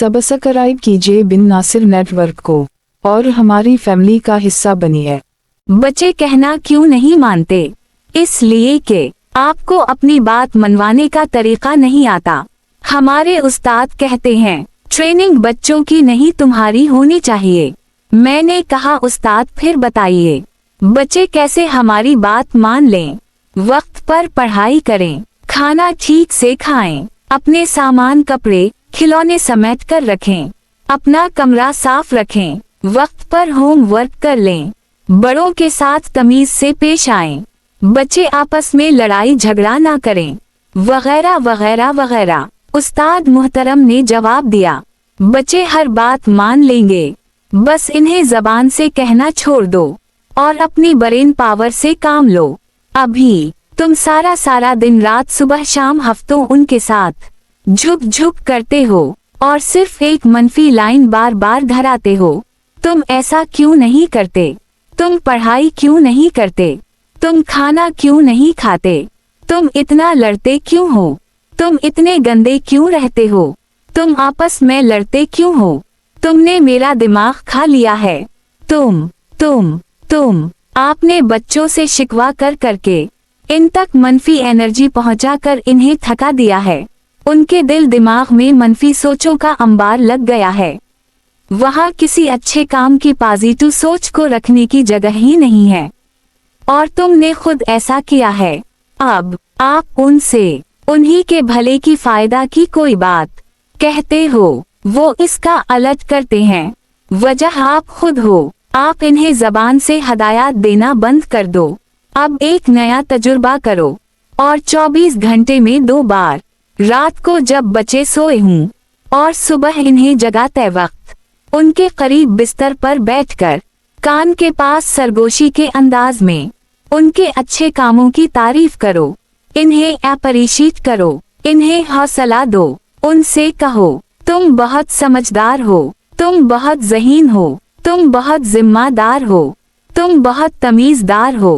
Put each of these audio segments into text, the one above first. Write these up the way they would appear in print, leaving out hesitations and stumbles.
Subscribe कीजिए बिन Nasir network को और हमारी फैमिली का हिस्सा बनिए। बच्चे कहना क्यों नहीं मानते? इसलिए कि आपको अपनी बात मनवाने का तरीका नहीं आता। हमारे उस्ताद कहते हैं ट्रेनिंग बच्चों की नहीं तुम्हारी होनी चाहिए। मैंने कहा उस्ताद फिर बताइए बच्चे कैसे हमारी बात मान लें? वक्त पर पढ़ाई करें, खाना ठीक से खाएं, अपने सामान कपड़े खिलौने समेट कर रखें, अपना कमरा साफ रखें, वक्त पर होम वर्क कर लें, बड़ों के साथ तमीज से पेश आएं, बच्चे आपस में लड़ाई झगड़ा ना करें, वगैरह वगैरह वगैरह। उस्ताद मुहतरम ने जवाब दिया बच्चे हर बात मान लेंगे, बस इन्हें जबान से कहना छोड़ दो और अपनी ब्रेन पावर से काम लो। अभी तुम सारा दिन रात सुबह शाम हफ्तों उनके साथ झुक झुक करते हो और सिर्फ एक मनफी लाइन बार बार धराते हो। तुम ऐसा क्यों नहीं करते? तुम पढ़ाई क्यों नहीं करते? तुम खाना क्यों नहीं खाते? तुम इतना लड़ते क्यों हो? तुम इतने गंदे क्यों रहते हो? तुम आपस में लड़ते क्यों हो? तुमने मेरा दिमाग खा लिया है। तुम आपने बच्चों से शिकवा कर करके इन तक मनफी एनर्जी पहुंचाकर इन्हें थका दिया है। उनके दिल दिमाग में मनफी सोचों का अंबार लग गया है। वहाँ किसी अच्छे काम की पॉजिटिव सोच को रखने की जगह ही नहीं है और तुमने खुद ऐसा किया है। अब आप उनसे उन्हीं के भले की फायदा की कोई बात कहते हो, वो इसका अलट करते हैं। वजह आप खुद हो। आप इन्हें जबान से हदायत देना बंद कर दो। अब एक नया तजुर्बा करो और 24 घंटे में 2 बार, रात को जब बच्चे सोए हों और सुबह इन्हें जगाते वक्त उनके करीब बिस्तर पर बैठकर कान के पास सरगोशी के अंदाज में उनके अच्छे कामों की तारीफ करो, इन्हें अप्रिशिएट करो, इन्हें हौसला दो। उनसे कहो तुम बहुत समझदार हो, तुम बहुत ज़हीन हो, तुम बहुत जिम्मेदार हो, तुम बहुत तमीज़दार हो।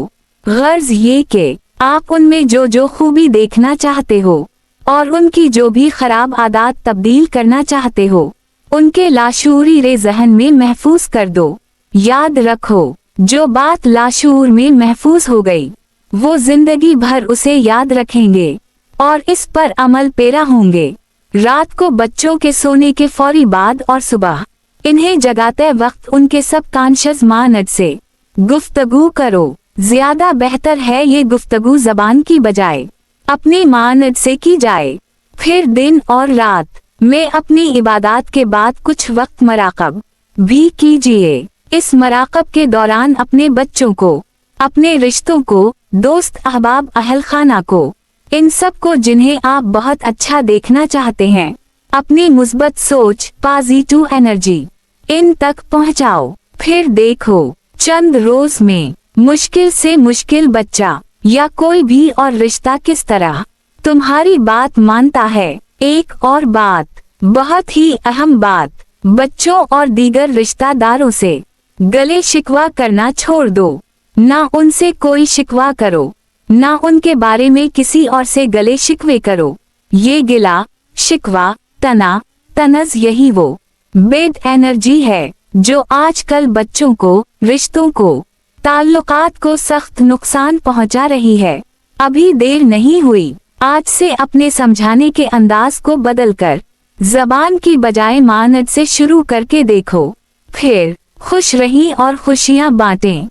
गर्ज ये कि आप उनमें जो खूबी देखना चाहते हो और उनकी जो भी खराब आदत तब्दील करना चाहते हो, उनके लाशूरी रे ज़हन में महफूज कर दो। याद रखो जो बात लाशूर में महफूज हो गई वो जिंदगी भर उसे याद रखेंगे और इस पर अमल पेरा होंगे। रात को बच्चों के सोने के फौरी बाद और सुबह इन्हें जगाते वक्त उनके सब कॉन्शियस माइंड से गुफ्तगू करो। ज्यादा बेहतर है ये गुफ्तगू जबान की बजाय अपनी माइंड से की जाए। फिर दिन और रात में अपनी इबादत के बाद कुछ वक्त मराकब भी कीजिए। इस मराकब के दौरान अपने बच्चों को, अपने रिश्तों को, दोस्त अहबाब अहल खाना को, इन सब को जिन्हें आप बहुत अच्छा देखना चाहते हैं, अपनी मुस्बत सोच पॉजिटिव एनर्जी इन तक पहुंचाओ। फिर देखो चंद रोज में मुश्किल से मुश्किल बच्चा या कोई भी और रिश्ता किस तरह तुम्हारी बात मानता है। एक और बात, बहुत ही अहम बात, बच्चों और दीगर रिश्तेदारों से गले शिकवा करना छोड़ दो। ना उनसे कोई शिकवा करो, ना उनके बारे में किसी और से गले शिकवे करो। ये गिला शिकवा तनज यही वो बेड एनर्जी है जो आजकल बच्चों को, रिश्तों को, ताल्लुकात को सख्त नुकसान पहुंचा रही है। अभी देर नहीं हुई, आज से अपने समझाने के अंदाज को बदलकर जबान की बजाय मानद से शुरू करके देखो। फिर खुश रही और खुशियां बांटें।